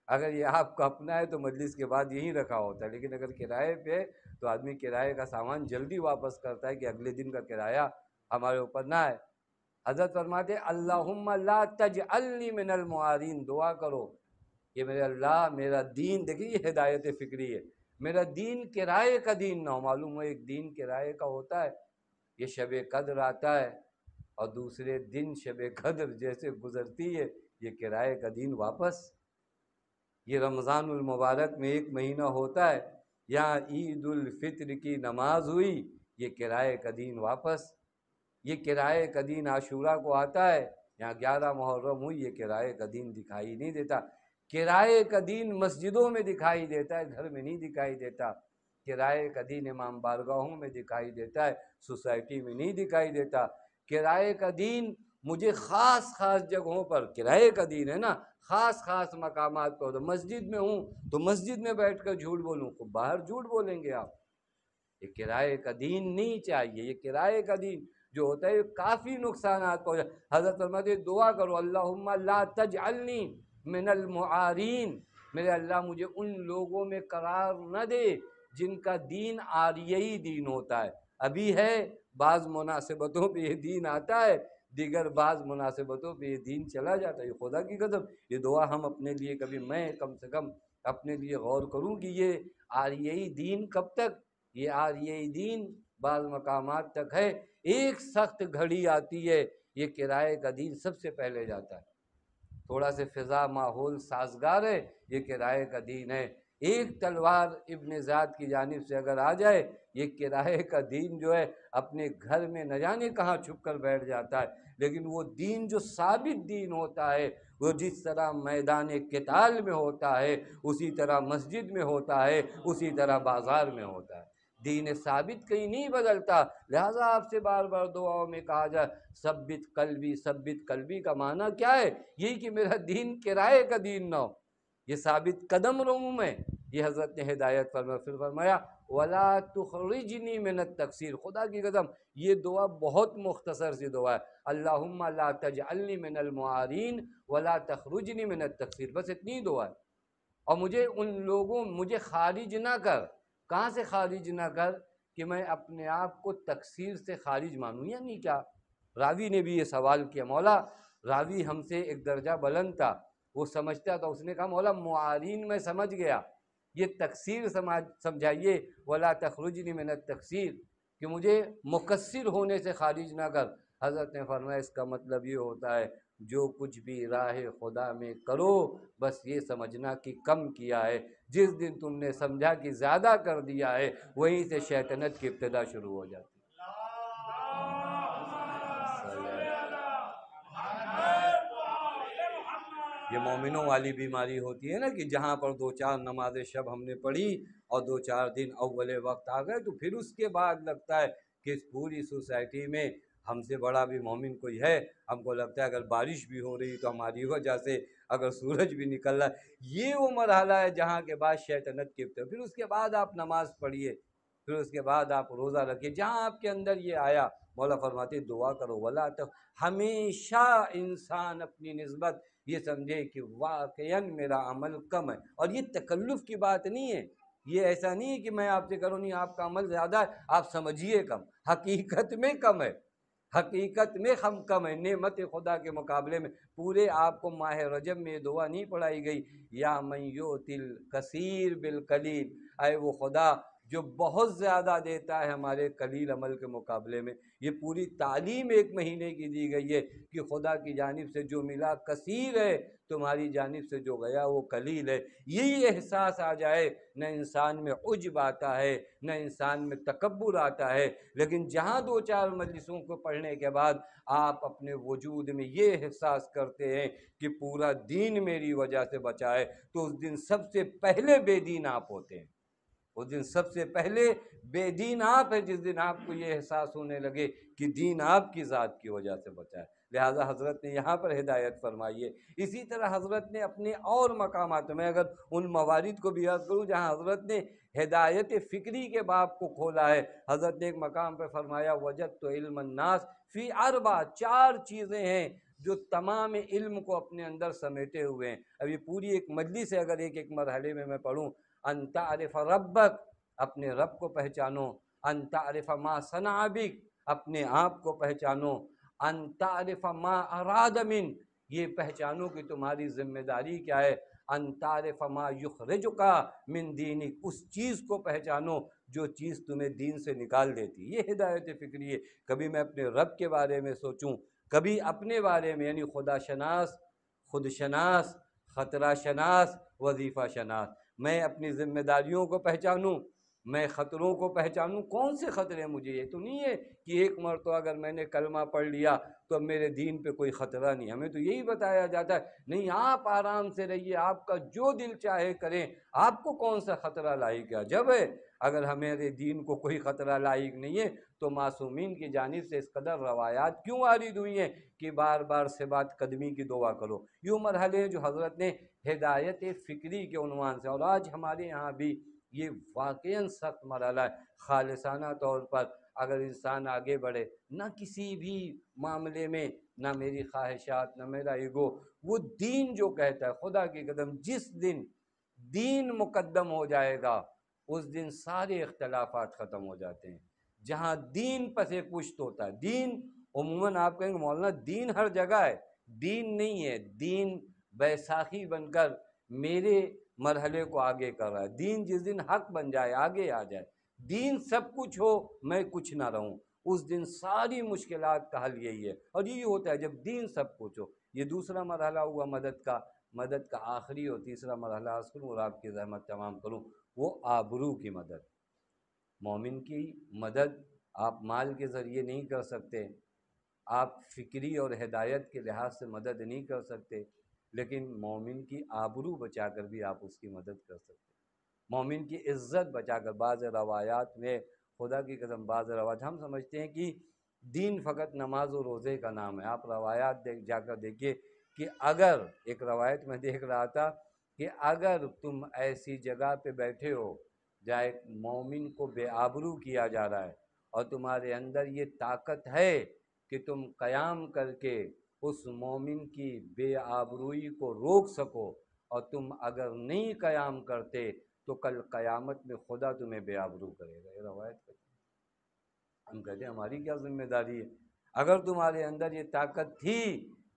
اگر یہ آپ کا اپنا ہے تو مجلس کے بعد یہیں رکھا ہوتا ہے، لیکن اگر کرائے پہ تو آدمی کرائے کا سامان جلدی واپس کرتا ہے کہ اگلے دن کا کرایہ ہمارے اوپر نہ آئے۔ حضرت فرماتے اللہم لا تجعلنی من المعارین، دعا کرو یہ میرے اللہ میرا دین، دیکھیں یہ ہدایت فکری ہے، میرا دین کرائے کا دین نہ ہو۔ معلوم ہو ایک دین کرائے کا ہوتا ہے، یہ شب قدر آتا ہے اور دوسرے دن شب قدر جیسے گزرتی ہے یہ کرائے کا دین واپس۔ یہ رمضان المبارک میں ایک مہینہ ہوتا ہے، یہاں عید الفطر کی نماز ہوئی، یہ کرائے کا دین واپس۔ یہ کرائے کا دین عاشورہ کو آتا ہے، یہاں 11 محرم ہوئی، یہ کرائے کا دین دکھائی نہیں دیتا۔ کرائے کا دین مسجدوں میں دکھائی دیتا ہے، گھر میں نہیں دکھائی دیتا۔ کرائے کا دین امام بارگاہوں میں دکھائی دیتا ہے، سوسائٹی میں نہیں دکھائی دیتا۔ کرائے کا دین مجھے خاص خاص جگہوں پر، کرائے کا دین ہے نا، خاص خاص مقامات پر، مسجد میں ہوں تو مسجد میں بیٹھ کر جھوٹ بولوں، تو باہر جھوٹ بولیں گے آپ۔ یہ کرائے کا دین نہیں چاہیے، یہ کرائے کا دین جو ہوتا ہے کافی نقصانات پہنچا۔ حضرت فرماتے دعا کرو اللہم لا تجعلنی من المعارین، میرے اللہ مجھے ان لوگوں میں قرار نہ دے جن کا دین آریئی دین ہوتا ہے۔ ابھی ہے بعض مناسبتوں پہ یہ دین آتا ہے، دیگر بعض مناسبتوں پہ یہ دین چلا جاتا ہے۔ یہ خدا کی قسم یہ دعا ہم اپنے لیے کبھی، میں کم سے کم اپنے لیے غور کروں کہ یہ آریئی دین کب تک، یہ آریئی دین بعض مقامات تک ہے، ایک سخت گھڑی آتی ہے یہ کرائے کا دین سب سے پہلے جاتا ہے۔ تھوڑا سے فضا ماحول سازگار ہے یہ کرائے کا دین ہے۔ ایک تلوار ابن زیاد کی جانب سے اگر آ جائے یہ کرائے کا دین جو ہے اپنے گھر میں نہ جانے کہاں چھپ کر بیٹھ جاتا ہے۔ لیکن وہ دین جو ثابت دین ہوتا ہے، وہ جس طرح میدان قتال میں ہوتا ہے اسی طرح مسجد میں ہوتا ہے، اسی طرح بازار میں ہوتا ہے۔ دین ثابت کہیں نہیں بدلتا، لہٰذا آپ سے بار بار دعاؤں میں کہا جائے ثبت قلبی، ثبت قلبی کا معنی کیا ہے؟ یہی کہ میرا دین کرائے کا دین نہ ہو، یہ ثابت قدم رہوں میں، یہ حضرت نے ہدایت فرمایا، پھر فرمایا وَلَا تُخْرِجْنِي مِنَ التَّقْصِيرِ، خدا کی قسم یہ دعا بہت مختصر سی دعا ہے، اللہم لا تجعلنی من المعارین ولا تخرجنی من التقصیر، بس اتنی دعا ہے۔ اور مجھے خارج نہ کر، کہاں سے خارج نہ کر؟ کہ میں اپنے آپ کو تقصیر سے خارج مانوں، یعنی کیا؟ راوی نے بھی یہ سوال کیا، مولا راوی ہم سے ایک درجہ بلند تھا، وہ سمجھتا تھا، اس نے کہا مولا معارین میں سمجھ گیا، یہ تقصیر سمجھائیے، ولا تخرجنی من التقصیر، کہ مجھے مقصر ہونے سے خارج نہ کر۔ حضرت نے فرمایا اس کا مطلب یہ ہوتا ہے جو کچھ بھی راہ خدا میں کرو بس یہ سمجھنا کہ کم کیا ہے، جس دن تم نے سمجھا کہ زیادہ کر دیا ہے وہیں سے شیطنت کی ابتدا شروع ہو جاتی ہے۔ یہ مومنوں والی بیماری ہوتی ہے نا کہ جہاں پر 2-4 نماز شب ہم نے پڑھی اور 2-4 دن اول وقت آ گئے تو پھر اس کے بعد لگتا ہے کہ اس پوری سوسائٹی میں ہم سے بڑا بھی مومن کوئی ہے۔ ہم کو لگتا ہے اگر بارش بھی ہو رہی تو ہماری وجہ سے، اگر سورج بھی نکل رہا ہے۔ یہ وہ مرحلہ ہے جہاں کے بعد شیطنت کی ابتدا، پھر اس کے بعد آپ نماز پڑھیے، پھر اس کے بعد آپ روزہ رکھیے، جہاں آپ کے اندر یہ آیا مولا فرماتے دعا کرو ولا ہمیشہ انسان اپنی نسبت یہ سمجھے کہ واقعاً میرا عمل کم ہے، اور یہ تکلف کی بات نہیں ہے، یہ ایسا نہیں ہے کہ میں آپ سے کروں نہیں آپ کا عمل زیادہ ہے، آپ سمجھیے کم، حقیقت میں کم ہے، حقیقت میں ہم کم ہیں نعمت خدا کے مقابلے میں۔ پورے آپ کو ماہ رجب میں دعا نہیں پڑھائی گئی، یا من یؤتی الکثیر بالقلیل، اے وہ خدا جو بہت زیادہ دیتا ہے ہمارے قلیل عمل کے مقابلے میں۔ یہ پوری تعلیم 1 مہینے کی دی گئی ہے کہ خدا کی جانب سے جو ملا کثیر ہے، تمہاری جانب سے جو گیا وہ قلیل ہے۔ یہی احساس آ جائے، نہ انسان میں عجب آتا ہے، نہ انسان میں تکبر آتا ہے، لیکن جہاں 2-4 مجلسوں کو پڑھنے کے بعد آپ اپنے وجود میں یہ احساس کرتے ہیں کہ پورا دین میری وجہ سے بچا ہے، تو اس دن سب سے پہلے بے دین آپ ہوتے ہیں، اس دن سب سے پہلے بے دین آپ ہے، جس دن آپ کو یہ احساس ہونے لگے کہ دین آپ کی ذات کی وجہ سے بچا ہے۔ لہٰذا حضرت نے یہاں پر ہدایت فرمائی ہے۔ اسی طرح حضرت نے اپنے اور مقامات میں، اگر ان موارد کو بھی یاد کروں جہاں حضرت نے ہدایت فکری کے باب کو کھولا ہے، حضرت نے ایک مقام پہ فرمایا وجدت علم الناس فی 4 4 چیزیں ہیں جو تمام علم کو اپنے اندر سمیٹے ہوئے ہیں۔ اب یہ پوری ایک مجلس ہے، اگر ایک مرحلے میں پڑھوں، ان تعرف ربک، اپنے رب کو پہچانو، ان تعرف ما صنع بک، اپنے آپ کو پہچانو، ان تعرف ما اراد من، یہ پہچانو کہ تمہاری ذمہ داری کیا ہے، ان تعرف ما یخرجک من دینک، اس چیز کو پہچانو جو چیز تمہیں دین سے نکال دیتی۔ یہ ہدایت فکری ہے۔ کبھی میں اپنے رب کے بارے میں سوچوں، کبھی اپنے بارے میں، یعنی خدا شناس، خود شناس، خطرہ شناس، وظیفہ شناس، میں اپنی ذمہ داریوں کو پہچانوں، میں خطروں کو پہچانوں۔ کون سے خطرے؟ مجھے یہ تو نہیں ہے کہ ایک مرتبہ اگر میں نے کلمہ پڑھ لیا تو اب میرے دین پہ کوئی خطرہ نہیں۔ ہمیں تو یہی بتایا جاتا ہے نہیں، آپ آرام سے رہیے، آپ کا جو دل چاہے کریں، آپ کو کون سا خطرہ لاحق ہے؟ جب ہے اگر ہمارے دین کو کوئی خطرہ لاحق نہیں ہے تو معصومین کی جانب سے اس قدر روایات کیوں وارد ہوئی ہیں کہ بار بار ثبات قدمی کی دعا کرو؟ یہ مرحلے ہیں جو حضرت نے ہدایت فکری کے عنوان سے، اور آج ہمارے یہاں بھی یہ واقعاً سخت مرحلہ ہے۔ خالصانہ طور پر اگر انسان آگے بڑھے، نہ کسی بھی معاملے میں، نہ میری خواہشات، نہ میرا ایگو، وہ دین جو کہتا ہے، خدا کی قدم جس دن دین مقدم ہو جائے گا اس دن سارے اختلافات ختم ہو جاتے ہیں۔ جہاں دین پس پشت ہوتا ہے، دین عموماً آپ کہیں گے مولانا دین ہر جگہ ہے، دین نہیں ہے، دین بیساکھی بن کر میرے مرحلے کو آگے کر رہا ہے۔ دین جس دن حق بن جائے، آگے آ جائے، دین سب کچھ ہو میں کچھ نہ رہوں، اس دن ساری مشکلات کا حل یہی ہے، اور یہی ہوتا ہے جب دین سب کچھ ہو۔ یہ دوسرا مرحلہ ہوا مدد کا آخری اور تیسرا مرحلہ عرض کروں اور آپ کی زحمت تمام کروں، وہ آبرو کی مدد۔ مومن کی مدد آپ مال کے ذریعے نہیں کر سکتے، آپ فکری اور ہدایت کے لحاظ سے مدد نہیں کر سکتے، لیکن مومن کی آبرو بچا کر بھی آپ اس کی مدد کر سکتے، مومن کی عزت بچا کر۔ بعض روایات میں، خدا کی قسم بعض روایات ہم سمجھتے ہیں کہ دین فقط نماز و روزے کا نام ہے۔ آپ روایات جا کر دیکھیے کہ اگر ایک روایت میں دیکھ رہا تھا کہ اگر تم ایسی جگہ پہ بیٹھے ہو جہاں ایک مومن کو بے آبرو کیا جا رہا ہے اور تمہارے اندر یہ طاقت ہے کہ تم قیام کر کے اس مومن کی بے آبروئی کو روک سکو، اور تم اگر نہیں قیام کرتے تو کل قیامت میں خدا تمہیں بے آبرو کرے گا۔ یہ روایت ہے۔ ہم کہتے ہیں ہماری کیا ذمہ داری ہے؟ اگر تمہارے اندر یہ طاقت تھی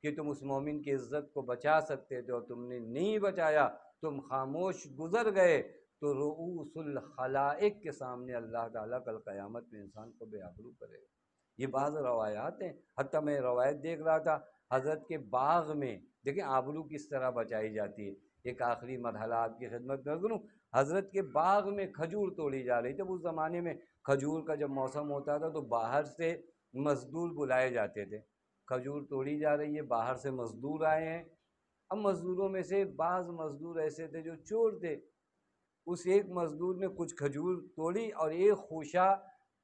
کہ تم اس مومن کی عزت کو بچا سکتے تھے اور تم نے نہیں بچایا، تم خاموش گزر گئے، تو رؤوس الخلائق کے سامنے اللہ تعالیٰ کل قیامت میں انسان کو بے آبرو کرے گا۔ یہ بعض روایات ہیں، حتیٰ میں روایت دیکھ رہا تھا حضرت کے باغ میں، دیکھیں آبرو کس طرح بچائی جاتی ہے۔ ایک آخری مرحلہ آپ کی خدمت میں کروں، حضرت کے باغ میں کھجور توڑی جا رہی تھی۔ اس زمانے میں کھجور کا جب موسم ہوتا تھا تو باہر سے مزدور بلائے جاتے تھے۔ کھجور توڑی جا رہی ہے، باہر سے مزدور آئے ہیں۔ اب مزدوروں میں سے بعض مزدور ایسے تھے جو چور تھے۔ اس ایک مزدور نے کچھ کھجور توڑی اور ایک خوشہ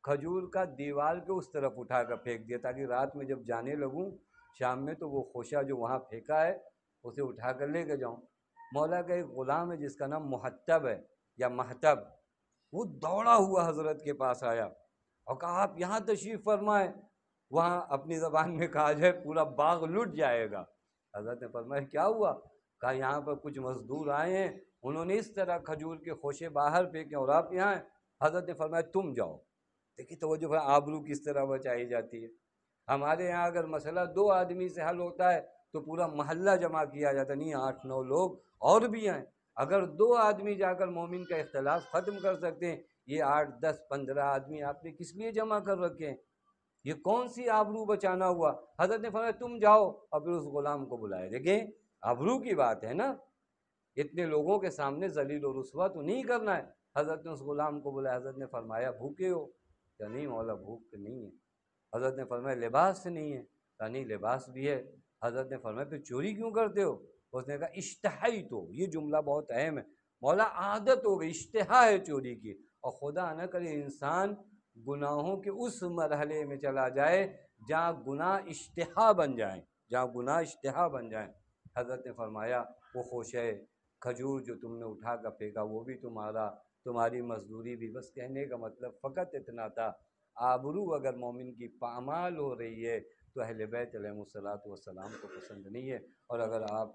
کھجور کا دیوار کے اس طرف اٹھا کر پھینک دیا، تاکہ رات میں جب جانے لگوں شام میں تو وہ خوشہ جو وہاں پھینکا ہے اسے اٹھا کر لے کے جاؤں۔ مولا کا ایک غلام ہے جس کا نام محتب ہے یا محتب، وہ دوڑا ہوا حضرت کے پاس آیا اور کہا آپ یہاں تشریف فرمائیں، وہاں اپنی زبان میں کہا جائے پورا باغ لٹ جائے گا۔ حضرت نے فرمایا کیا ہوا؟ کہا یہاں پر کچھ مزدور آئے ہیں، انہوں نے اس طرح کھجور کے خوشے باہر پھینکے اور آپ یہاں ہیں۔ حضرت نے فرمایا تم جاؤ۔ دیکھیے توجہ ہے، آبرو کس طرح بچائی جاتی ہے۔ ہمارے یہاں اگر مسئلہ 2 آدمی سے حل ہوتا ہے تو پورا محلہ جمع کیا جاتا، نہیں 8-9 لوگ اور بھی ہیں۔ اگر 2 آدمی جا کر مومن کا اختلاف ختم کر سکتے ہیں، یہ 8-10-15 آدمی آپ نے کس لیے جمع کر رکھے ہیں؟ یہ کون سی آبرو بچانا ہوا؟ حضرت نے فرمایا تم جاؤ اور پھر اس غلام کو بلائے۔ دیکھیں آبرو کی بات ہے نا، اتنے لوگوں کے سامنے ذلیل و رسوا تو نہیں کرنا ہے۔ حضرت نے اس غلام کو بلایا، حضرت نے فرمایا بھوکے ہو؟ کہ نہیں مولا بھوک نہیں ہے۔ حضرت نے فرمایا لباس نہیں ہے؟ کہ نہیں لباس بھی ہے۔ حضرت نے فرمایا پھر چوری کیوں کرتے ہو؟ اس نے کہا اشتہائی، تو یہ جملہ بہت اہم ہے مولا، عادت ہو گئی، اشتہا ہے چوری کی، اور خدا نہ کرے انسان گناہوں کے اس مرحلے میں چلا جائے جہاں گناہ اشتہا بن جائیں، جہاں گناہ اشتہا بن جائیں۔ حضرت نے فرمایا وہ خوشے کھجور جو تم نے اٹھا کر پھینکا وہ بھی تمہارا، تمہاری مزدوری بھی۔ بس کہنے کا مطلب فقط اتنا تھا، آبرو اگر مومن کی پامال ہو رہی ہے تو اہل بیت علیہ الصلوۃ والسلام کو پسند نہیں ہے۔ اور اگر آپ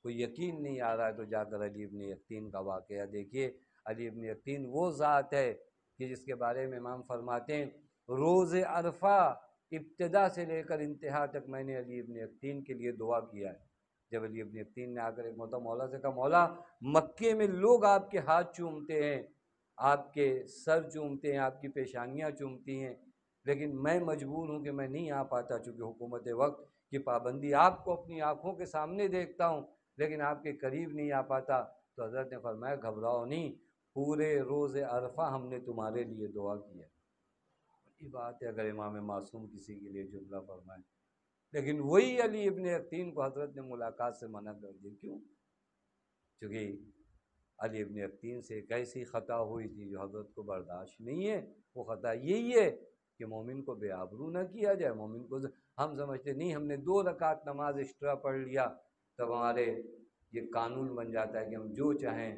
کو یقین نہیں آ رہا ہے تو جا کر علی ابن یقطین کا واقعہ دیکھیے۔ علی ابن یقطین وہ ذات ہے کہ جس کے بارے میں امام فرماتے ہیں روز عرفہ ابتدا سے لے کر انتہا تک میں نے علی ابن یقطین کے لیے دعا کیا ہے۔ جب علی ابن یقطین نے آ کر ایک مرتبہ مولا سے کہا مولا مکے میں لوگ آپ کے ہاتھ چومتے ہیں، آپ کے سر چومتے ہیں، آپ کی پیشانیاں چومتی ہیں، لیکن میں مجبور ہوں کہ میں نہیں آ پاتا چونکہ حکومت وقت کی پابندی، آپ کو اپنی آنکھوں کے سامنے دیکھتا ہوں لیکن آپ کے قریب نہیں آ پاتا۔ تو حضرت نے فرمایا گھبراؤ نہیں، پورے روز عرفہ ہم نے تمہارے لیے دعا کی ہے۔ بڑی بات ہے اگر امام معصوم کسی کے لیے جملہ فرمائے، لیکن وہی علی ابن یقطین کو حضرت نے ملاقات سے منع کر دی۔ کیوں؟ چونکہ علی ابن یقطین سے ایک ایسی خطا ہوئی تھی جو حضرت کو برداشت نہیں ہے۔ وہ خطا یہی ہے کہ مومن کو بے آبرو نہ کیا جائے، مومن کو ہم سمجھتے نہیں ہم نے 2 رکعت نماز ایکسٹرا پڑھ لیا تب ہمارے یہ قانون بن جاتا ہے کہ ہم جو چاہیں،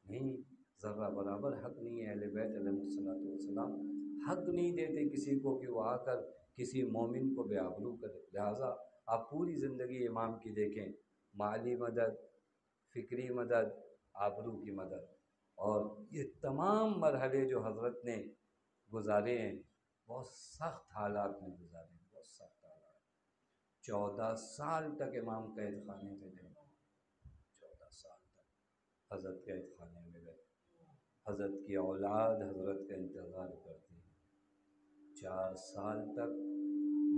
نہیں، ذرہ برابر حق نہیں ہے۔ اہل بیت علیہ الصلوۃ والسلام حق نہیں دیتے کسی کو کہ وہ آ کر کسی مومن کو بے آبرو کرے۔ لہٰذا آپ پوری زندگی امام کی دیکھیں، مالی مدد، فکری مدد، آبرو کی مدد، اور یہ تمام مرحلے جو حضرت نے گزارے ہیں بہت سخت حالات میں گزارے ہیں، بہت سخت حالات۔ 14 سال تک امام قید خانے میں رہے، 14 سال تک حضرت قید خانے میں رہے۔ حضرت کی اولاد حضرت کا انتظار کرتی ہے۔ 4 سال تک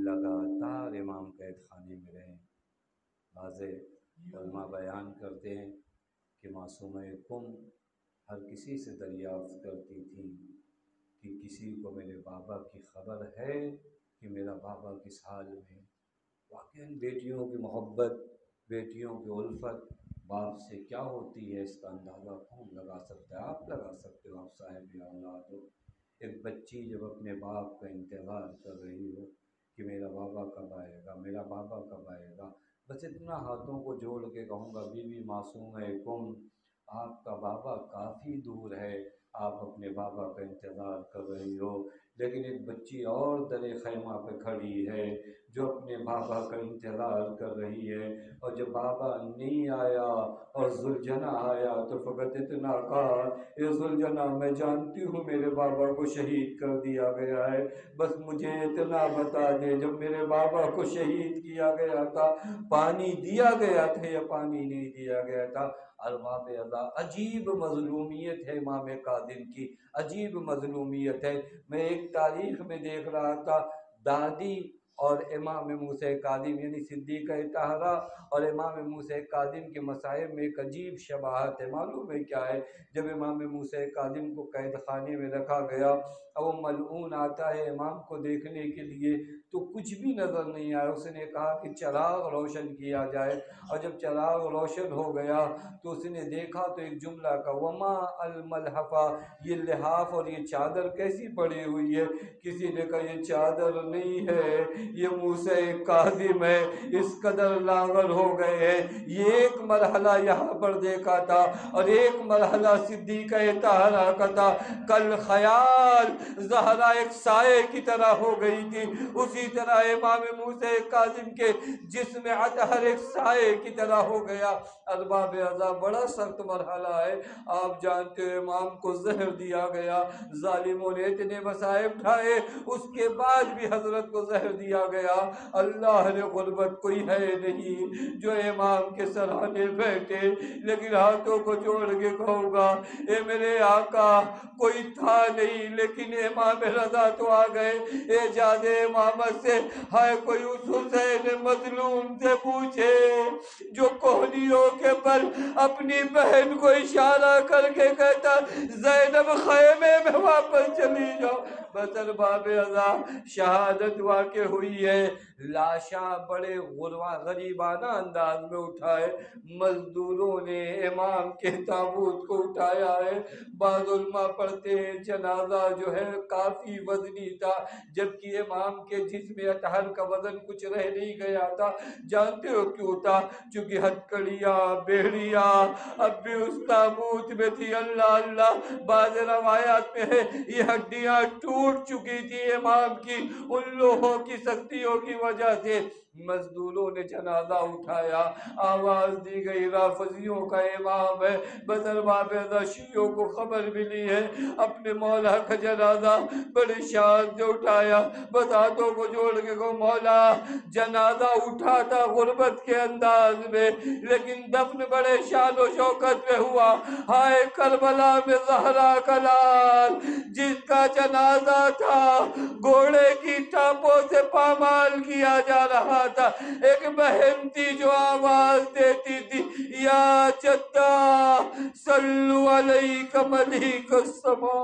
لگاتار امام قید خانے میں رہے۔ بعض علماء بیان کرتے ہیں کہ معصومہ کم ہر کسی سے دریافت کرتی تھی کہ کسی کو میرے بابا کی خبر ہے کہ میرا بابا کس حال میں۔ واقعاً بیٹیوں کی محبت، بیٹیوں کی الفت باپ سے کیا ہوتی ہے اس کا اندازہ کون لگا سکتا ہے؟ آپ لگا سکتے ہو، آپ صاحب اولاد ہو۔ ایک بچی جب اپنے باپ کا انتظار کر رہی ہو کہ میرا بابا کب آئے گا، میرا بابا کب آئے گا، بس اتنا ہاتھوں کو جوڑ کے کہوں گا، بی بی معصوم کم، آپ کا بابا کافی دور ہے، آپ اپنے بابا کا انتظار کر رہی ہو، لیکن ایک بچی اور در خیمہ پہ کھڑی ہے جو اپنے بابا کا انتظار کر رہی ہے، اور جب بابا نہیں آیا اور ذوالجناح آیا تو فقط اتنا کہا، اے ذوالجناح میں جانتی ہوں میرے بابا کو شہید کر دیا گیا ہے، بس مجھے اتنا بتا دے جب میرے بابا کو شہید کیا گیا تھا پانی دیا گیا تھا یا پانی نہیں دیا گیا تھا؟ ارباب ادا، عجیب مظلومیت ہے امام کاظم کی، عجیب مظلومیت ہے۔ میں ایک تاریخ میں دیکھ رہا تھا، دادی اور امام موسیٰ کاظم یعنی صدیقہ طاہرہ اور امام موسیٰ کاظم کے مصائب میں ایک عجیب شباہت ہے۔ معلوم ہے کیا ہے؟ جب امام موسیٰ کاظم کو قید خانے میں رکھا گیا اور وہ ملعون آتا ہے امام کو دیکھنے کے لیے تو کچھ بھی نظر نہیں آیا، اس نے کہا کہ چراغ روشن کیا جائے، اور جب چراغ روشن ہو گیا تو اس نے دیکھا تو ایک جملہ کا، وما الملحفہ، یہ لحاف اور یہ چادر کیسی پڑی ہوئی ہے؟ کسی نے کہا یہ چادر نہیں ہے، یہ موسیٰ کاظم ہے، اس قدر لاغر ہو گئے ہیں۔ یہ ایک مرحلہ یہاں پر دیکھا تھا اور ایک مرحلہ صدیقہ طاہرہ کا تھا۔ کل خیال زہرا ایک سائے کی طرح ہو گئی تھی، اسی طرح امام موسیٰ کاظم کے جسم اطہر ایک سائے کی طرح ہو گیا۔ ارباب اعضاء، بڑا سخت مرحلہ ہے۔ آپ جانتے ہو امام کو زہر دیا گیا، ظالموں نے اتنے مصائب اٹھائے، اس کے بعد بھی حضرت کو زہر دیا گیا۔ اللہ نے غربت کوئی ہے نہیں جو امام کے سرانے بیٹھے، لیکن ہاتھوں کو جوڑ کے کہوں گا، اے میرے آقا کوئی تھا نہیں لیکن امام رضا تو آ گئے۔ اعجاز امامت سے ہائے کوئی اس حسین مظلوم سے پوچھے جو کوہنیوں کے پر اپنی بہن کو اشارہ کر کے کہتا زینب خیمے میں واپس چلی جاؤ۔ بس ارباب اعضاء، شہادت واقع ہوئی ہے، لاشاں بڑے غریبانہ انداز میں اٹھائے، مزدوروں نے امام کے تابوت کو اٹھایا ہے۔ بعض علماء پڑھتے ہیں جنازہ جو ہے کافی وزنی تھا، جبکہ امام کے جسم اطہر کا وزن کچھ رہ نہیں گیا تھا۔ جانتے ہو کیوں تھا؟ چونکہ ہتکڑیاں بیڑیاں اب بھی اس تابوت میں تھی۔ اللہ اللہ، بعض روایات میں ہے یہ ہڈیاں ٹوٹ چکی تھی امام کی ان لوہوں کی سختیوں کی وجہ سے۔ مزدوروں نے جنازہ اٹھایا، آواز دی گئی رافضیوں کا امام ہے۔ بس ارباب اعضاء، شیعوں کو خبر ملی ہے، اپنے مولا کا جنازہ بڑی شان سے اٹھایا، بس ہاتھوں کو جوڑ کے کہو مولا جنازہ اٹھا تھا غربت کے انداز میں لیکن دفن بڑے شان و شوکت میں ہوا۔ ہائے کربلا میں زہرا کا لال جس کا جنازہ تھا گھوڑے کی ٹانپوں سے پامال کیا جا رہا تھا، ایک بہن تھی جو آواز دیتی تھی یا جدہ صلو علیک ملیک السما۔